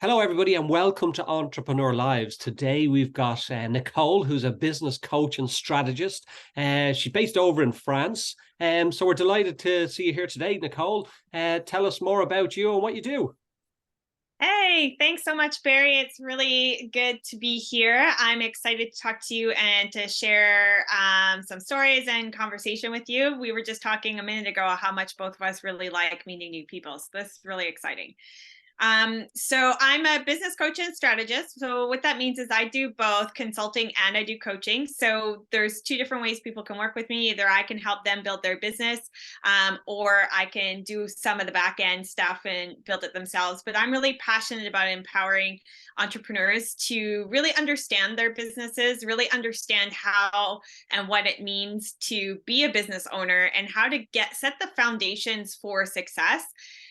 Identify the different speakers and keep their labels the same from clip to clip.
Speaker 1: Hello, everybody, and welcome to Entrepreneur Lives. Today, we've got Nicole, who's a business coach and strategist. She's based over in France. So we're delighted to see you here today, Nicole. Tell us more about you and what you do.
Speaker 2: Hey, thanks so much, Barry. It's really good to be here. I'm excited to talk to you and to share some stories and conversation with you. We were just talking a minute ago how much both of us really like meeting new people. So this is really exciting. So I'm a business coach and strategist. So what that means is I do both consulting and I do coaching. So there's two different ways people can work with me. Either I can help them build their business, or I can do some of the back end stuff and build it themselves. But I'm really passionate about empowering entrepreneurs to really understand their businesses, really understand how and what it means to be a business owner and how to set the foundations for success,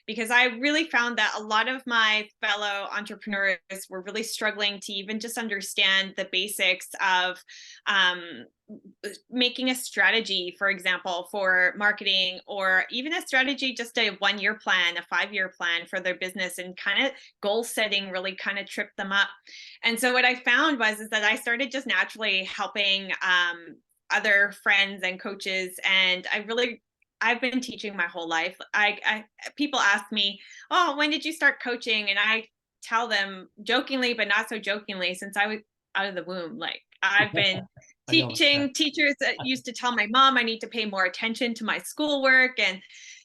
Speaker 2: because I really found that a lot of my fellow entrepreneurs were really struggling to even just understand the basics of making a strategy, for example, for marketing, or even a strategy, just a 1 year plan, a 5 year plan for their business, and kind of goal setting really kind of tripped them up. And so what I found is that I started just naturally helping other friends and coaches, and I've been teaching my whole life. People ask me, "Oh, when did you start coaching?" And I tell them jokingly, but not so jokingly, since I was out of the womb. Like, I've been
Speaker 1: I know.
Speaker 2: teaching. Teachers that used to tell my mom I need to pay more attention to my schoolwork, and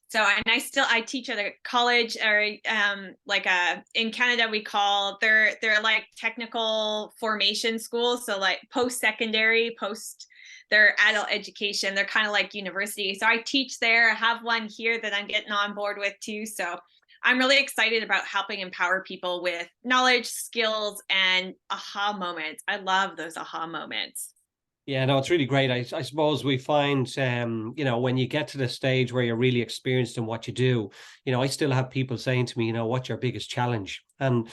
Speaker 2: so I teach at a college, or in Canada we call they're like technical formation schools, so like post secondary, post their adult education. They're kind of like university. So I teach there. I have one here that I'm getting on board with too. So I'm really excited about helping empower people with knowledge, skills, and aha moments. I love those aha moments.
Speaker 1: Yeah, no, it's really great. I suppose we find, when you get to the stage where you're really experienced in what you do, I still have people saying to me, what's your biggest challenge? And,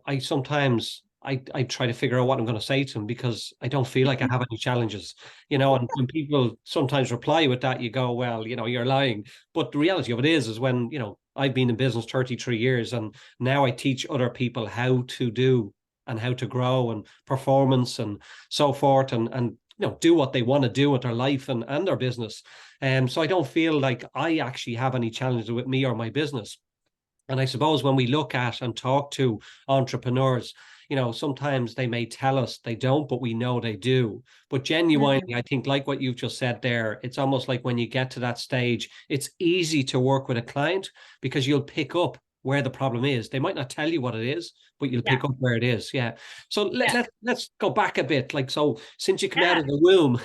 Speaker 1: I sometimes I try to figure out what I'm going to say to them because I don't feel like I have any challenges, and when people sometimes reply with that, you go, well, you're lying. But the reality of it is when, I've been in business 33 years and now I teach other people how to do and how to grow and performance and so forth, and do what they want to do with their life and their business. So I don't feel like I actually have any challenges with me or my business. And I suppose when we look at and talk to entrepreneurs, sometimes they may tell us they don't, but we know they do. But genuinely, I think, like what you've just said there, it's almost like when you get to that stage, it's easy to work with a client because you'll pick up where the problem is. They might not tell you what it is, but you'll
Speaker 2: Yeah.
Speaker 1: pick up where it is. Yeah. So
Speaker 2: Yeah.
Speaker 1: let's go back a bit. Like, so since you come out
Speaker 2: Yeah.
Speaker 1: of the womb,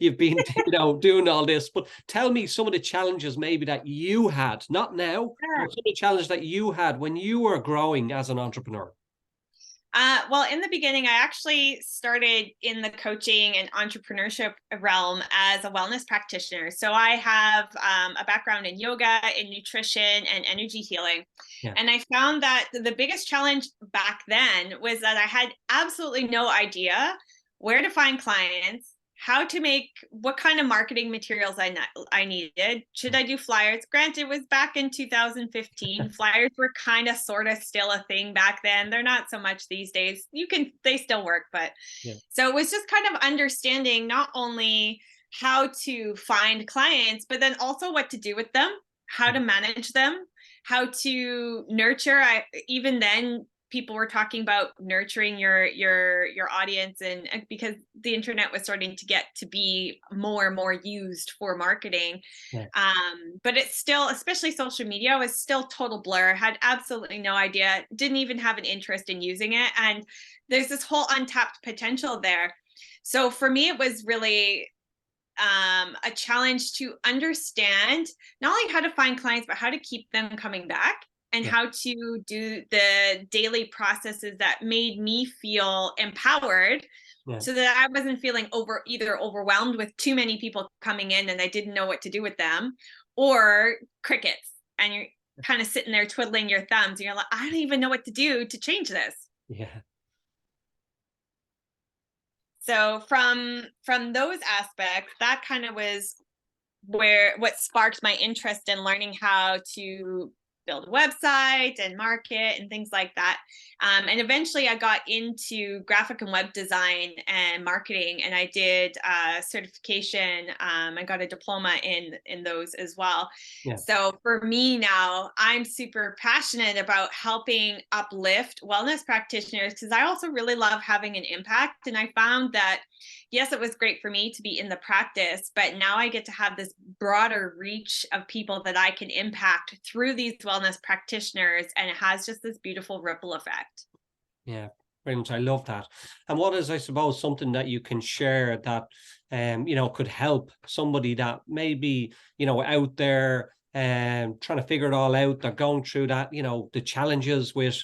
Speaker 1: you've been, doing all this, but tell me some of the challenges maybe that you had, not now, but some of the challenges that you had when you were growing as an entrepreneur.
Speaker 2: Well, in the beginning, I actually started in the coaching and entrepreneurship realm as a wellness practitioner. So I have a background in yoga, in nutrition, and energy healing.
Speaker 1: Yeah.
Speaker 2: And I found that the biggest challenge back then was that I had absolutely no idea where to find clients, how to make, what kind of marketing materials I needed. Should I do flyers? Granted, it was back in 2015. Flyers were kind of sort of still a thing back then. They're not so much these days. They still work, but
Speaker 1: Yeah.
Speaker 2: so it was just kind of understanding not only how to find clients, but then also what to do with them, how to manage them, how to nurture. Even then, people were talking about nurturing your audience, and because the internet was starting to get to be more and more used for marketing.
Speaker 1: Yeah.
Speaker 2: But it's still, especially social media, was still total blur. Had absolutely no idea, didn't even have an interest in using it, and there's this whole untapped potential there. So for me, it was really a challenge to understand not only how to find clients, but how to keep them coming back, and
Speaker 1: Yeah.
Speaker 2: how to do the daily processes that made me feel empowered,
Speaker 1: Yeah.
Speaker 2: so that I wasn't feeling either overwhelmed with too many people coming in and I didn't know what to do with them, or crickets. And you're kind of sitting there twiddling your thumbs and you're like, I don't even know what to do to change this.
Speaker 1: Yeah.
Speaker 2: So from those aspects, that kind of was what sparked my interest in learning how to build a website and market and things like that. And eventually I got into graphic and web design and marketing, and I did certification. I got a diploma in those as well.
Speaker 1: Yeah.
Speaker 2: So for me now, I'm super passionate about helping uplift wellness practitioners, because I also really love having an impact. And I found that, yes, it was great for me to be in the practice, but now I get to have this broader reach of people that I can impact through these wellness practitioners. And it has just this beautiful ripple effect.
Speaker 1: Yeah, very much. I love that. And what is, I suppose, something that you can share that, could help somebody that may be, out there and trying to figure it all out. They're going through that, the challenges with,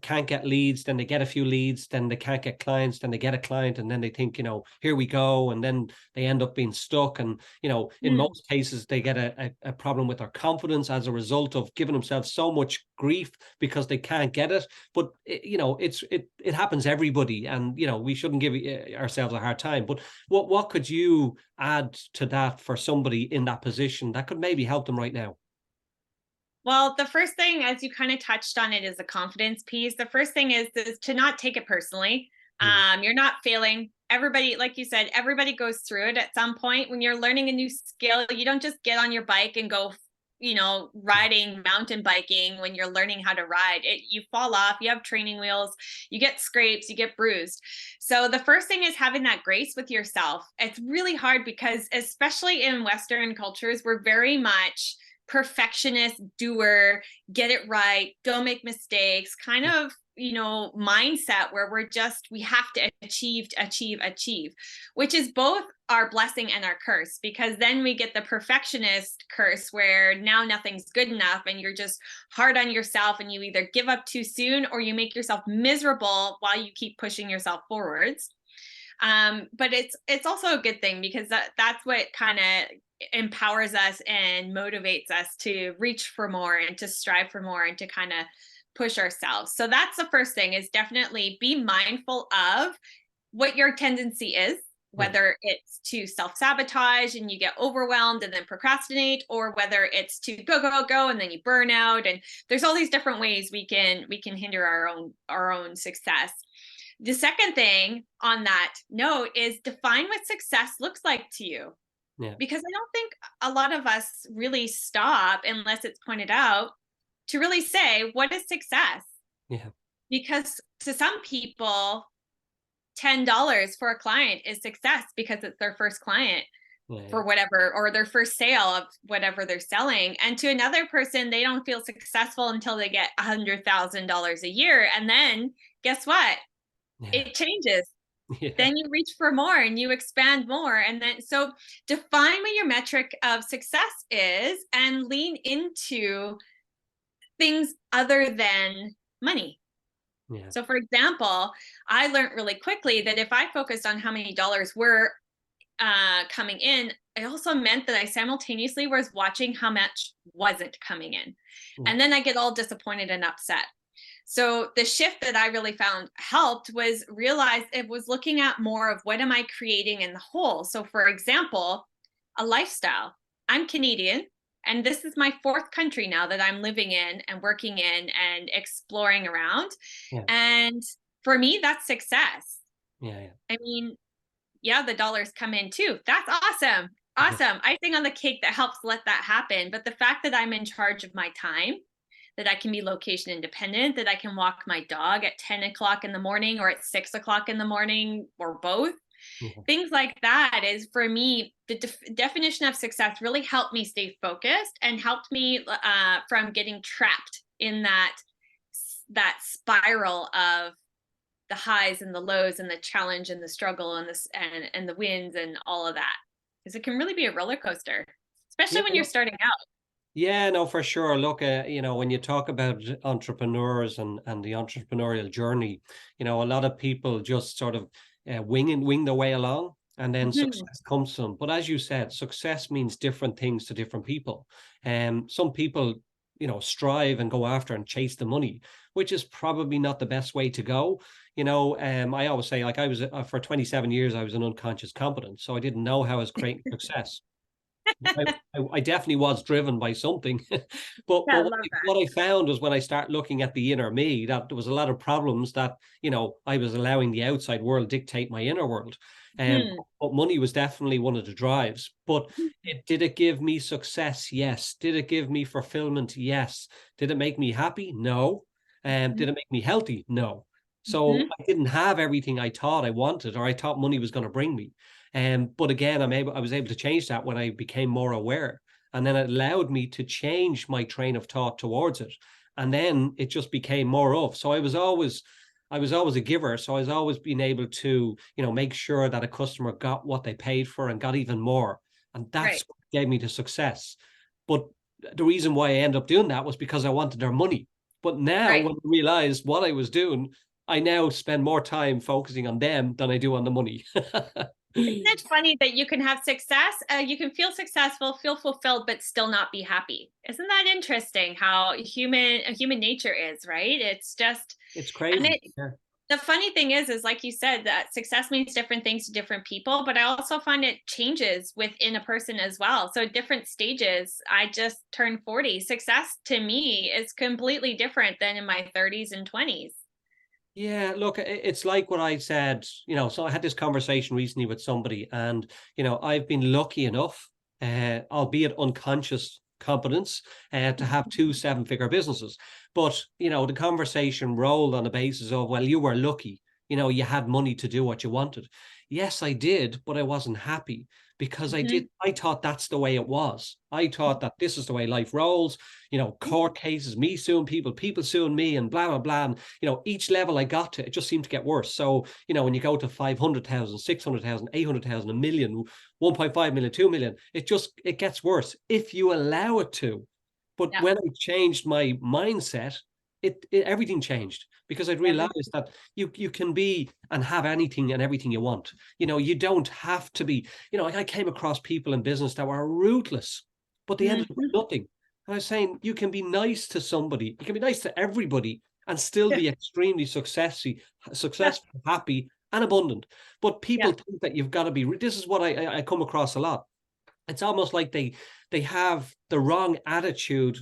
Speaker 1: can't get leads, then they get a few leads, then they can't get clients, then they get a client, and then they think, here we go. And then they end up being stuck. And, in
Speaker 2: Mm.
Speaker 1: most cases, they get a problem with their confidence as a result of giving themselves so much grief because they can't get it. But it happens to everybody, and we shouldn't give ourselves a hard time. But what could you add to that for somebody in that position that could maybe help them right now?
Speaker 2: Well, the first thing, as you kind of touched on it, is the confidence piece. The first thing is to not take it personally.
Speaker 1: Mm.
Speaker 2: You're not failing. Everybody, like you said, everybody goes through it at some point. When you're learning a new skill, you don't just get on your bike and go, riding, mountain biking. When you're learning how to ride, you fall off, you have training wheels, you get scrapes, you get bruised. So the first thing is having that grace with yourself. It's really hard because, especially in Western cultures, we're very much perfectionist, doer, get it right, don't make mistakes, kind of, mindset where we have to achieve, which is both our blessing and our curse, because then we get the perfectionist curse where now nothing's good enough and you're just hard on yourself, and you either give up too soon or you make yourself miserable while you keep pushing yourself forwards. But it's also a good thing, because that's what kind of empowers us and motivates us to reach for more and to strive for more and to kind of push ourselves. So that's the first thing, is definitely be mindful of what your tendency is,
Speaker 1: Right.
Speaker 2: whether it's to self-sabotage and you get overwhelmed and then procrastinate, or whether it's to go and then you burn out. And there's all these different ways we can hinder our own success. The second thing on that note is define what success looks like to you,
Speaker 1: Yeah.
Speaker 2: because I don't think a lot of us really stop, unless it's pointed out, to really say, what is success?
Speaker 1: Yeah.
Speaker 2: Because to some people, $10 for a client is success because it's their first client
Speaker 1: Yeah.
Speaker 2: for whatever, or their first sale of whatever they're selling. And to another person, they don't feel successful until they get $100,000 a year. And then guess what?
Speaker 1: Yeah.
Speaker 2: It changes.
Speaker 1: Yeah.
Speaker 2: Then you reach for more and you expand more. And then, so define what your metric of success is and lean into things other than money.
Speaker 1: Yeah.
Speaker 2: So, for example, I learned really quickly that if I focused on how many dollars were coming in, it also meant that I simultaneously was watching how much wasn't coming in.
Speaker 1: Yeah.
Speaker 2: And then I get all disappointed and upset. So the shift that I really found helped was realize it was looking at more of what am I creating in the whole. So for example, a lifestyle. I'm Canadian, and this is my fourth country now that I'm living in and working in and exploring around.
Speaker 1: Yeah.
Speaker 2: And for me, that's success.
Speaker 1: Yeah. Yeah.
Speaker 2: I mean, yeah, the dollars come in too. That's awesome.
Speaker 1: Yeah.
Speaker 2: Awesome. Icing on the cake that helps let that happen. But the fact that I'm in charge of my time, that I can be location independent, that I can walk my dog at 10 o'clock in the morning or at 6 o'clock in the morning or both,
Speaker 1: Yeah.
Speaker 2: things like that is for me, the definition of success really helped me stay focused and helped me from getting trapped in that spiral of the highs and the lows and the challenge and the struggle and this and the wins and all of that, because it can really be a roller coaster, especially
Speaker 1: Yeah.
Speaker 2: when you're starting out.
Speaker 1: Yeah, no, for sure. Look, when you talk about entrepreneurs and the entrepreneurial journey, a lot of people just sort of wing their way along, and then
Speaker 2: Mhm.
Speaker 1: success comes to them. But as you said, success means different things to different people. Some people, strive and go after and chase the money, which is probably not the best way to go. I always say, like, I was for 27 years, I was an unconscious competent, so I didn't know how I was creating success. I definitely was driven by something, but
Speaker 2: Yeah, I
Speaker 1: what,
Speaker 2: love that.
Speaker 1: what I found was when I start looking at the inner me, that there was a lot of problems that I was allowing the outside world dictate my inner world, and
Speaker 2: Hmm.
Speaker 1: but money was definitely one of the drives. But did it give me success? Yes. Did it give me fulfillment? Yes. Did it make me happy? No. Did it make me healthy? No. So
Speaker 2: Mhm.
Speaker 1: I didn't have everything I thought I wanted or I thought money was going to bring me. But again, I was able to change that when I became more aware. And then it allowed me to change my train of thought towards it. And then it just became more of. So I was always a giver. So I was always being able to, make sure that a customer got what they paid for and got even more. And that's
Speaker 2: Right.
Speaker 1: what gave me the success. But the reason why I ended up doing that was because I wanted their money. But now
Speaker 2: Right.
Speaker 1: when I realized what I was doing, I now spend more time focusing on them than I do on the money.
Speaker 2: Isn't it funny that you can have success, you can feel successful, feel fulfilled, but still not be happy? Isn't that interesting how human nature is, right? It's just,
Speaker 1: It's
Speaker 2: and
Speaker 1: crazy.
Speaker 2: it,
Speaker 1: Yeah.
Speaker 2: the funny thing is like you said, that success means different things to different people, but I also find it changes within a person as well. So different stages. I just turned 40. Success to me is completely different than in my 30s and 20s.
Speaker 1: Yeah, look, it's like what I said, so I had this conversation recently with somebody, and, I've been lucky enough, albeit unconscious competence, to have two seven-figure businesses. But, the conversation rolled on the basis of, well, you were lucky, you had money to do what you wanted. Yes, I did, but I wasn't happy because
Speaker 2: Mhm.
Speaker 1: I thought that's the way it was. I thought that this is the way life rolls, court cases, me suing people, people suing me, and blah, blah, blah. And each level I got to, it just seemed to get worse. So, when you go to 500,000, 600,000, 800,000, a million, 1.5 million, 2 million, it gets worse if you allow it to. But
Speaker 2: Yeah.
Speaker 1: when I changed my mindset, everything changed because I realized that you can be and have anything and everything you want. You don't have to be, I came across people in business that were ruthless, but they ended up with
Speaker 2: Mhm.
Speaker 1: nothing. And I was saying, you can be nice to somebody, you can be nice to everybody and still
Speaker 2: Yeah.
Speaker 1: be extremely
Speaker 2: Yeah.
Speaker 1: successful, happy, and abundant. But
Speaker 2: Yeah.
Speaker 1: people think that you've got to be. This is what I come across a lot. It's almost like they have the wrong attitude,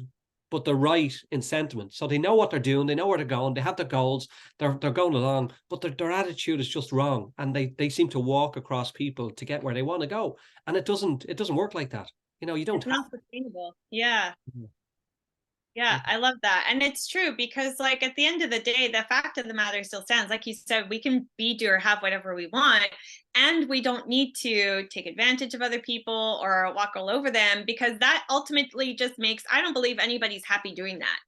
Speaker 1: but the right in sentiment. So they know what they're doing, they know where they're going, they have their goals, they're going along, but their attitude is just wrong, and they seem to walk across people to get where they want to go, and it doesn't work like that. You don't
Speaker 2: It's
Speaker 1: have.
Speaker 2: not sustainable. Yeah.
Speaker 1: Mhm.
Speaker 2: Yeah, I love that. And it's true because, like, at the end of the day, the fact of the matter still stands. Like you said, we can be, do, or have whatever we want. And we don't need to take advantage of other people or walk all over them because that ultimately just makes, I don't believe anybody's happy doing that.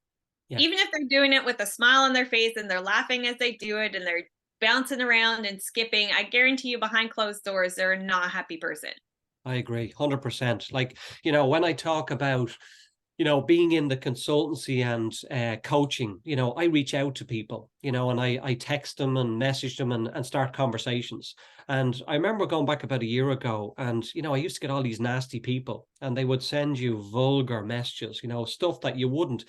Speaker 1: Yeah,
Speaker 2: Even if they're doing it with a smile on their face and they're laughing as they do it and they're bouncing around and skipping, I guarantee you behind closed doors, they're not a happy person.
Speaker 1: I agree 100%. Like, when I talk about being in the consultancy and coaching, I reach out to people, and I text them and message them and start conversations. And I remember going back about a year ago, and, I used to get all these nasty people, and they would send you vulgar messages, stuff that you wouldn't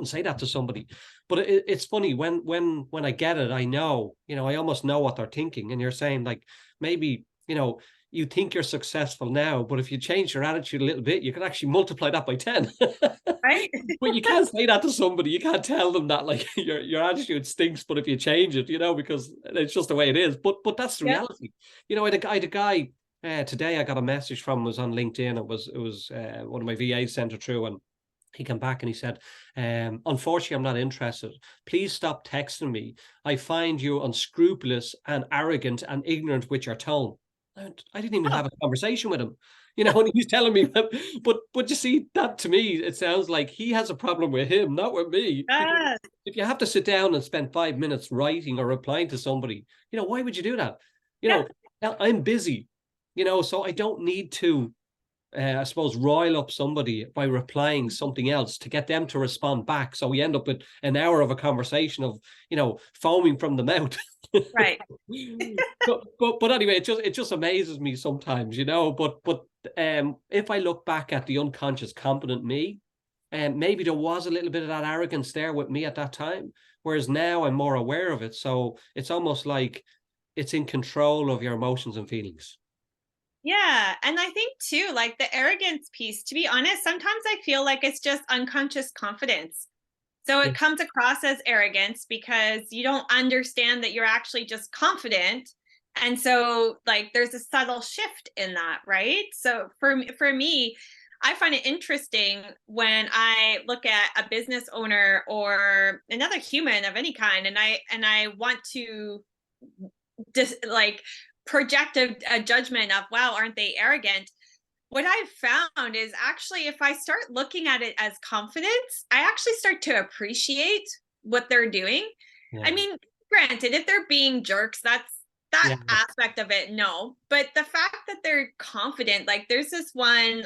Speaker 1: say that to somebody. But it's funny when I get it, I know, I almost know what they're thinking. And you're saying, like, maybe, you think you're successful now, but if you change your attitude a little bit, you can actually multiply that by 10.
Speaker 2: Right?
Speaker 1: But you can't say that to somebody. You can't tell them that, like, your attitude stinks, but if you change it, because it's just the way it is. But that's the
Speaker 2: Yeah.
Speaker 1: reality. I had a guy today. I got a message from, was on LinkedIn. It was one of my VAs sent it through, and he came back and he said, unfortunately, I'm not interested. Please stop texting me. I find you unscrupulous and arrogant and ignorant with your tone. And I didn't even
Speaker 2: Oh,
Speaker 1: have a conversation with him, and he's telling me that. But you see, that to me, it sounds like he has a problem with him, not with me. Because
Speaker 2: yes.
Speaker 1: if you have to sit down and spend 5 minutes writing or replying to somebody, why would you do that? You
Speaker 2: Yeah.
Speaker 1: know, now I'm busy, so I don't need to I suppose, rile up somebody by replying something else to get them to respond back. So we end up with an hour of a conversation of, foaming from the mouth.
Speaker 2: Right.
Speaker 1: but anyway, it just amazes me sometimes, But if I look back at the unconscious competent me, maybe there was a little bit of that arrogance there with me at that time, whereas now I'm more aware of it. So it's almost like it's in control of your emotions and feelings.
Speaker 2: Yeah. And I think too, like the arrogance piece, to be honest, sometimes I feel like it's just unconscious confidence. So
Speaker 1: Yeah,
Speaker 2: it comes across as arrogance because you don't understand that you're actually just confident. And so like there's a subtle shift in that, right? So for me, I find it interesting when I look at a business owner or another human of any kind, and I want to just like project a judgment of, wow, aren't they arrogant? What I've found is actually if I start looking at it as confidence, I actually start to appreciate what they're doing. I
Speaker 1: yeah,
Speaker 2: mean, granted, if they're being jerks, that's that
Speaker 1: yeah,
Speaker 2: aspect of it, no. But the fact that they're confident, like there's this one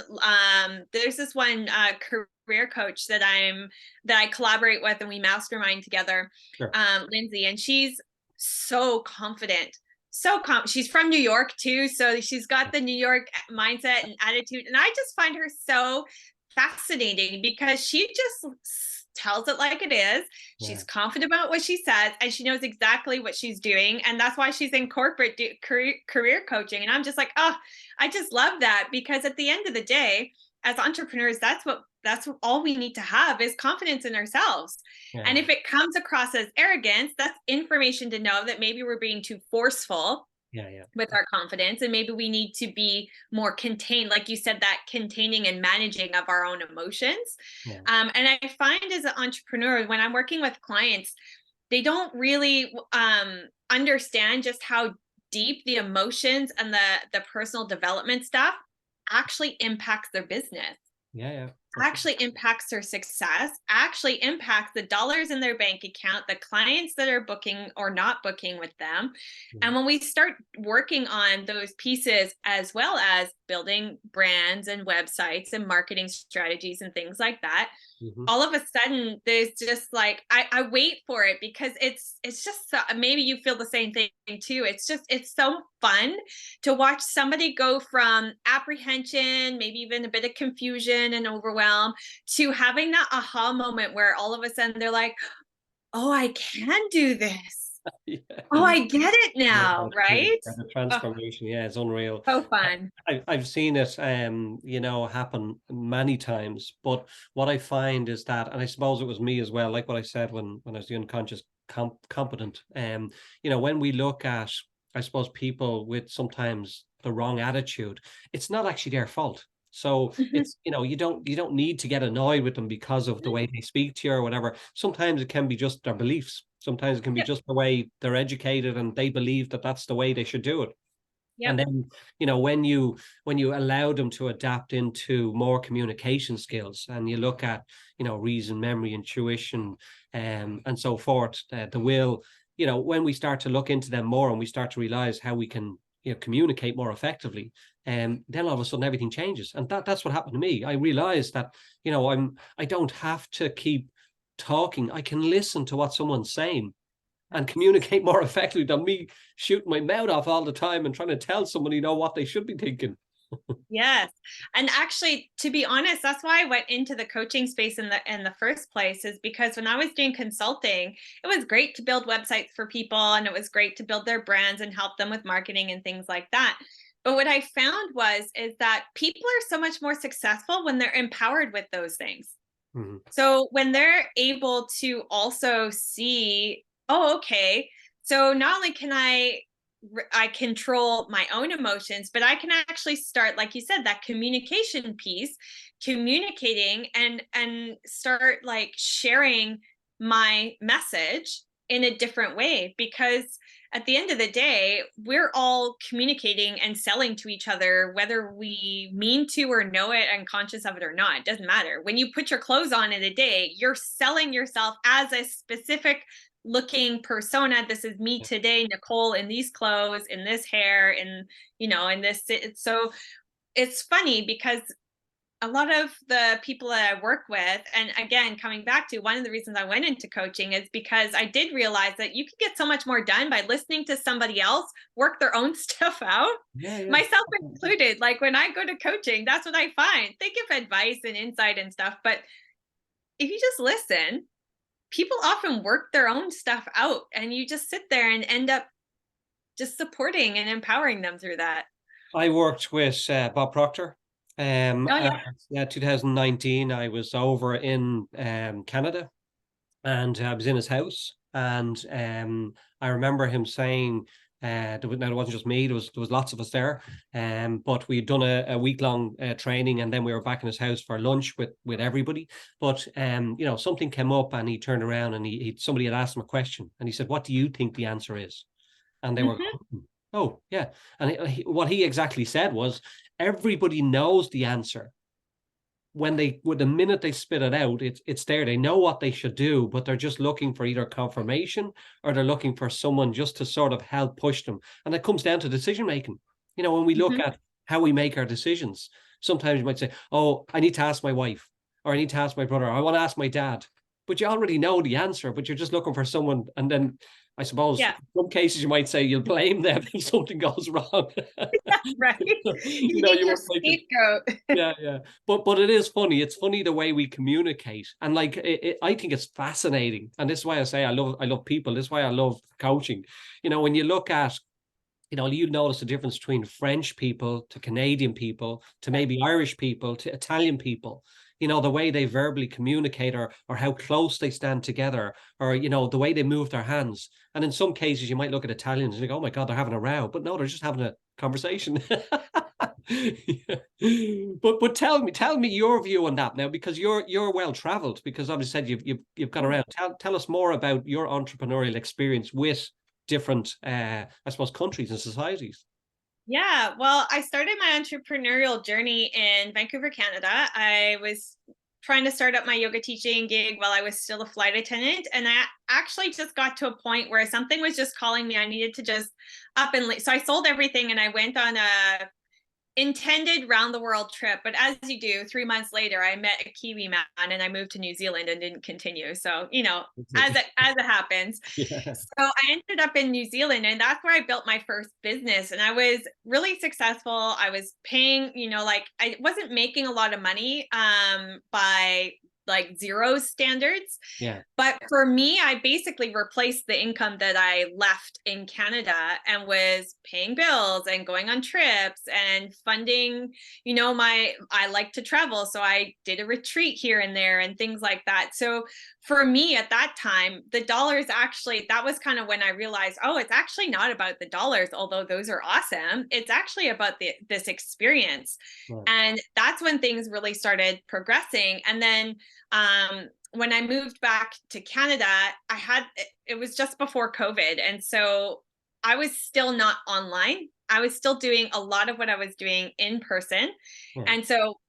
Speaker 2: career coach that I collaborate with and we mastermind together,
Speaker 1: sure.
Speaker 2: Lindsay, and she's so confident, she's from New York too, so she's got the New York mindset and attitude, and I just find her so fascinating because she just tells it like it is.
Speaker 1: Yeah,
Speaker 2: She's confident about what she says, and she knows exactly what she's doing, and that's why she's in corporate career coaching. And I'm just like, oh, I just love that, because at the end of the day, as entrepreneurs, that's what all we need to have is confidence in ourselves. And
Speaker 1: yeah,
Speaker 2: if it comes across as arrogance, that's information to know that maybe we're being too forceful
Speaker 1: yeah, yeah,
Speaker 2: with our confidence, and maybe we need to be more contained, like you said, that containing and managing of our own emotions.
Speaker 1: yeah,
Speaker 2: And I find as an entrepreneur, when I'm working with clients, they don't really understand just how deep the emotions and the personal development stuff actually impacts their business,
Speaker 1: yeah, yeah, for sure.
Speaker 2: actually impacts their success, actually impacts the dollars in their bank account, the clients that are booking or not booking with them.
Speaker 1: Mhm.
Speaker 2: And when we start working on those pieces, as well as building brands and websites and marketing strategies and things like that,
Speaker 1: Mhm.
Speaker 2: all of a sudden there's just like I wait for it, because it's just so, maybe you feel the same thing too. It's so fun to watch somebody go from apprehension, maybe even a bit of confusion and overwhelm, to having that aha moment where all of a sudden they're like, oh, I can do this.
Speaker 1: Yeah.
Speaker 2: Oh, I get it
Speaker 1: Yeah,
Speaker 2: now,
Speaker 1: that's true.
Speaker 2: right?
Speaker 1: Yeah, the
Speaker 2: Oh,
Speaker 1: transformation, yeah, it's unreal.
Speaker 2: so
Speaker 1: I,
Speaker 2: fun.
Speaker 1: I've seen it, happen many times. But what I find is that, and I suppose it was me as well, like what I said when I was the unconscious competent. When we look at, I suppose, people with sometimes the wrong attitude, it's not actually their fault. So
Speaker 2: Mhm.
Speaker 1: it's, you don't need to get annoyed with them because of the way they speak to you or whatever. Sometimes it can be just their beliefs. Sometimes it can be
Speaker 2: Yep.
Speaker 1: just the way they're educated and they believe that that's the way they should do it.
Speaker 2: Yep.
Speaker 1: And then, when you allow them to adapt into more communication skills, and you look at, reason, memory, intuition, and so forth, the will, when we start to look into them more and we start to realize how we can, communicate more effectively, then all of a sudden everything changes. And that's what happened to me. I realized that, I don't have to keep talking. I can listen to what someone's saying and communicate more effectively than me shooting my mouth off all the time and trying to tell someone, what they should be thinking.
Speaker 2: Yes. And actually, to be honest, that's why I went into the coaching space in the first place, is because when I was doing consulting, it was great to build websites for people, and it was great to build their brands and help them with marketing and things like that. But what I found was is that people are so much more successful when they're empowered with those things.
Speaker 1: Mhm.
Speaker 2: So when they're able to also see, oh, okay, so not only can I control my own emotions, but I can actually start, like you said, that communication piece, communicating and start like sharing my message in a different way, because at the end of the day, we're all communicating and selling to each other, whether we mean to or know it and conscious of it or not. It doesn't matter. When you put your clothes on in a day, you're selling yourself as a specific looking persona. This is me today, Nicole, in these clothes, in this hair, in this. So it's funny because a lot of the people that I work with, and again, coming back to one of the reasons I went into coaching is because I did realize that you can get so much more done by listening to somebody else work their own stuff out,
Speaker 1: Yeah, yeah.
Speaker 2: myself included. Like when I go to coaching, that's what I find. They give advice and insight and stuff, but if you just listen, people often work their own stuff out, and you just sit there and end up just supporting and empowering them through that.
Speaker 1: I worked with Bob Proctor.
Speaker 2: Oh
Speaker 1: And,
Speaker 2: yeah.
Speaker 1: yeah, 2019, I was over in Canada, and I was in his house, and I remember him saying, now it wasn't just me, there was lots of us there, but we'd done a week long training, and then we were back in his house for lunch with everybody. But something came up, and he turned around, and somebody had asked him a question, and he said, "What do you think the answer is?" And they were
Speaker 2: Hmm.
Speaker 1: going, "Oh yeah," and what he exactly said was, "Everybody knows the answer." With the minute they spit it out, it's there. They know what they should do, but they're just looking for either confirmation, or they're looking for someone just to sort of help push them. And it comes down to decision making. When we look
Speaker 2: Hmm.
Speaker 1: at how we make our decisions, sometimes you might say, "Oh, I need to ask my wife, or I need to ask my brother, or I want to ask my dad." But you already know the answer, but you're just looking for someone. And then I suppose
Speaker 2: Yeah.
Speaker 1: in some cases you might say you'll blame them if something goes wrong.
Speaker 2: Right. You need
Speaker 1: You
Speaker 2: your
Speaker 1: won't make it.
Speaker 2: scapegoat.
Speaker 1: Yeah, yeah. But it is funny. It's funny the way we communicate, and like I think it's fascinating. And this is why I say I love people. This is why I love coaching. When you look at, you notice the difference between French people to Canadian people to maybe Irish people to Italian people. The way they verbally communicate, or how close they stand together, or the way they move their hands. And in some cases, you might look at Italians and think, "Oh my God, they're having a row," but no, they're just having a conversation. Yeah. But tell me your view on that now, because you're well traveled, because obviously said you've gone around. Tell us more about your entrepreneurial experience with different I suppose countries and societies.
Speaker 2: Yeah, well, I started my entrepreneurial journey in Vancouver, Canada. I was trying to start up my yoga teaching gig while I was still a flight attendant. And I actually just got to a point where something was just calling me. I needed to just up and leave. So I sold everything and I went on a intended round the world trip, but as you do, 3 months later I met a Kiwi man and I moved to New Zealand and didn't continue. So as it happens.
Speaker 1: Yeah.
Speaker 2: So I ended up in New Zealand, and that's where I built my first business, and I was really successful. I was paying, like I wasn't making a lot of money by like zero standards,
Speaker 1: Yeah.
Speaker 2: but for me, I basically replaced the income that I left in Canada and was paying bills and going on trips and funding, I like to travel. So I did a retreat here and there and things like that. So for me at that time, the dollars actually, that was kind of when I realized, oh, it's actually not about the dollars, although those are awesome. It's actually about this experience.
Speaker 1: Right.
Speaker 2: And that's when things really started progressing. And then, when I moved back to Canada, it was just before COVID. And so I was still not online. I was still doing a lot of what I was doing in person.
Speaker 1: Yeah.
Speaker 2: And so,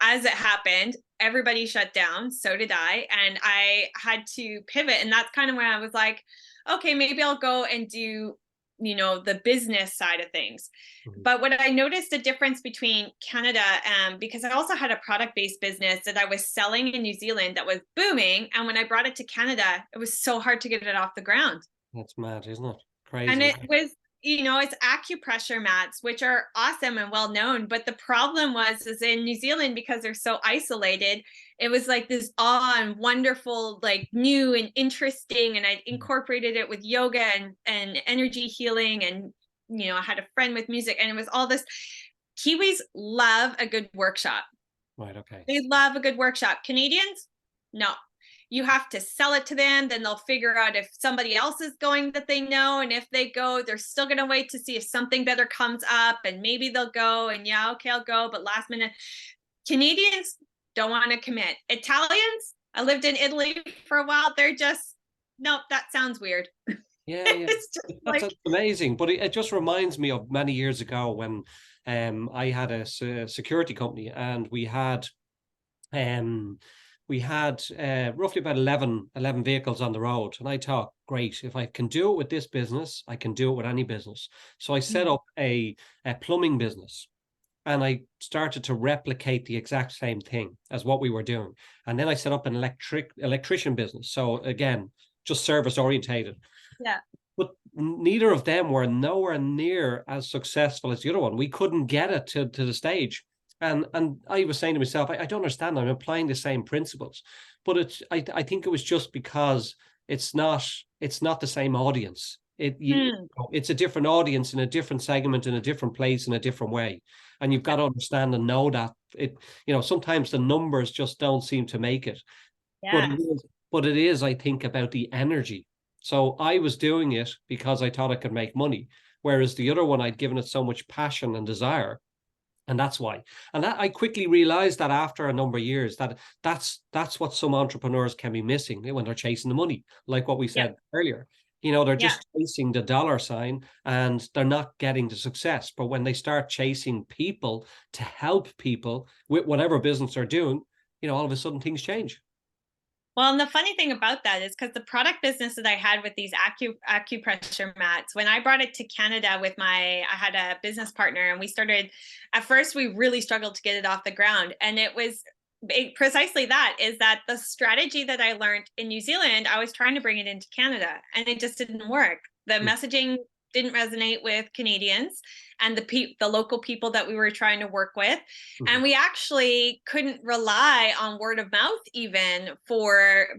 Speaker 2: as it happened, everybody shut down. So did I. And I had to pivot. And that's kind of when I was like, okay, maybe I'll go and do, the business side of things.
Speaker 1: Mhm.
Speaker 2: But what I noticed a difference between Canada, because I also had a product-based business that I was selling in New Zealand that was booming. And when I brought it to Canada, it was so hard to get it off the ground.
Speaker 1: That's mad, isn't it?
Speaker 2: And
Speaker 1: Crazy.
Speaker 2: it was, it's acupressure mats, which are awesome and well known. But the problem is in New Zealand, because they're so isolated, it was like this awe and wonderful, like new and interesting. And I incorporated it with yoga and energy healing. And, I had a friend with music, and it was all this. Kiwis love a good workshop.
Speaker 1: Right. Okay.
Speaker 2: They love a good workshop. Canadians, no. You have to sell it to them, then they'll figure out if somebody else is going that they know. And if they go, they're still going to wait to see if something better comes up, and maybe they'll go, and yeah, okay, I'll go. But last minute, Canadians don't want to commit. Italians, I lived in Italy for a while. They're just, nope, that sounds weird.
Speaker 1: Yeah, yeah.
Speaker 2: It's just
Speaker 1: That's
Speaker 2: like,
Speaker 1: amazing. But it just reminds me of many years ago when I had a security company, and um we had roughly about 11 vehicles on the road. And I thought, great, if I can do it with this business, I can do it with any business. So I set up a plumbing business, and I started to replicate the exact same thing as what we were doing. And then I set up an electrician business. So again, just service orientated.
Speaker 2: yeah.
Speaker 1: But neither of them were nowhere near as successful as the other one. We couldn't get it to the stage. And I was saying to myself, I don't understand. I'm applying the same principles. But I think it was just because it's not the same audience. It's a different audience in a different segment, in a different place, in a different way. And you've got to understand and know that sometimes the numbers just don't seem to make it. But
Speaker 2: Yeah.
Speaker 1: it is, I think, about the energy. So I was doing it because I thought I could make money. Whereas the other one, I'd given it so much passion and desire. And that's why. And that I quickly realized that after a number of years, that's what some entrepreneurs can be missing when they're chasing the money, like what we
Speaker 2: Yeah.
Speaker 1: said earlier. They're
Speaker 2: Yeah.
Speaker 1: just chasing the dollar sign and they're not getting the success. But when they start chasing people to help people with whatever business they're doing, all of a sudden things change.
Speaker 2: Well, and the funny thing about that is because the product business that I had with these acupressure mats, when I brought it to Canada I had a business partner, and we started, at first we really struggled to get it off the ground. And it was precisely that, is that the strategy that I learned in New Zealand, I was trying to bring it into Canada and it just didn't work. The messaging didn't resonate with Canadians and the local people that we were trying to work with. And we actually couldn't rely on word of mouth even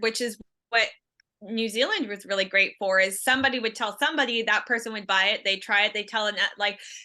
Speaker 2: which is what New Zealand was really great for, is somebody would tell somebody, that person would buy it, they try it, they tell it,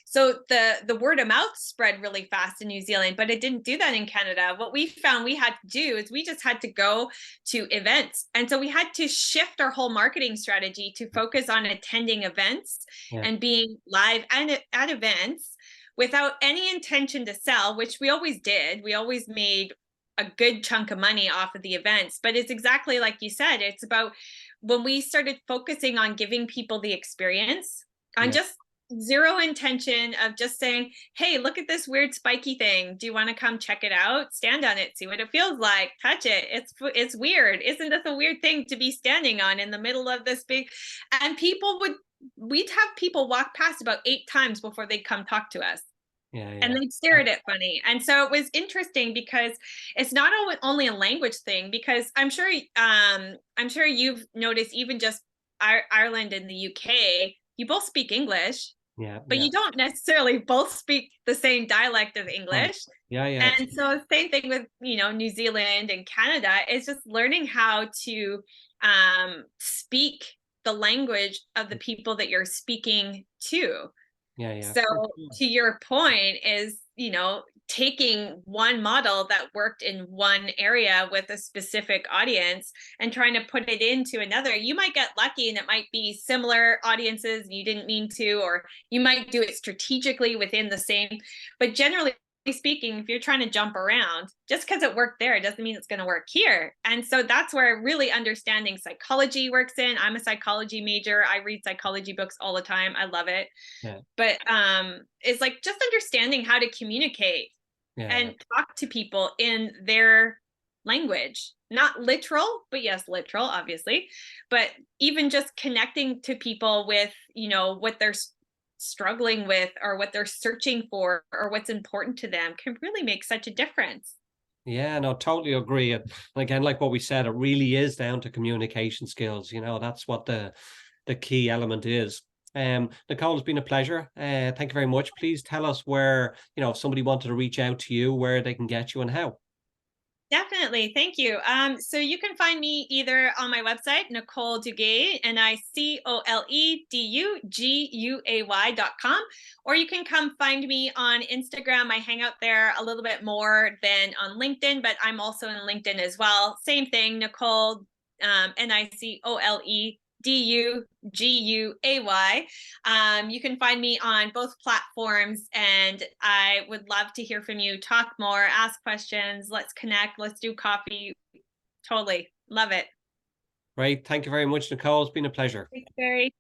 Speaker 2: so the word of mouth spread really fast in New Zealand, but it didn't do that in Canada. What we found we had to do is we just had to go to events. And so we had to shift our whole marketing strategy to focus on attending events and being live and at events without any intention to sell, which we always did. We always made a good chunk of money off of the events. But it's exactly like you said, it's about when we started focusing on giving people the experience, on just zero intention of just saying, hey, look at this weird spiky thing, do you want to come check it out, stand on it, see what it feels like, touch it, it's weird, isn't this a weird thing to be standing on in the middle of this big. And we'd have people walk past about 8 times before they'd come talk to us. And they'd stare at it funny. And so it was interesting because it's not only a language thing, because I'm sure you've noticed, even just Ireland and the UK, you both speak English, but you don't necessarily both speak the same dialect of English. And so same thing with, New Zealand and Canada, is just learning how to speak the language of the people that you're speaking to. So to your point is, taking one model that worked in one area with a specific audience and trying to put it into another. You might get lucky and it might be similar audiences and you didn't mean to, or you might do it strategically within the same, but generally speaking, if you're trying to jump around, just because it worked there, it doesn't mean it's going to work here. And so that's where really understanding psychology works in. I'm a psychology major. I read psychology books all the time. I love it. But it's like just understanding how to communicate and talk to people in their language, not literal, but yes, literal, obviously, but even just connecting to people with, what they're struggling with or what they're searching for or what's important to them can really make such a difference.
Speaker 1: Yeah, no, totally agree. And again, like what we said, it really is down to communication skills. That's what the key element is. Nicole, it's been a pleasure. Thank you very much. Please tell us where, if somebody wanted to reach out to you, where they can get you and how.
Speaker 2: Definitely. Thank you. So you can find me either on my website, Nicole Duguay, NicoleDuguay.com, or you can come find me on Instagram. I hang out there a little bit more than on LinkedIn, but I'm also on LinkedIn as well. Same thing, Nicole, NicoleDuguay. You can find me on both platforms, and I would love to hear from you. Talk more, ask questions, let's connect, let's do coffee. Totally love it.
Speaker 1: Great. Thank you very much, Nicole. It's been a pleasure.
Speaker 2: Thanks, Barry.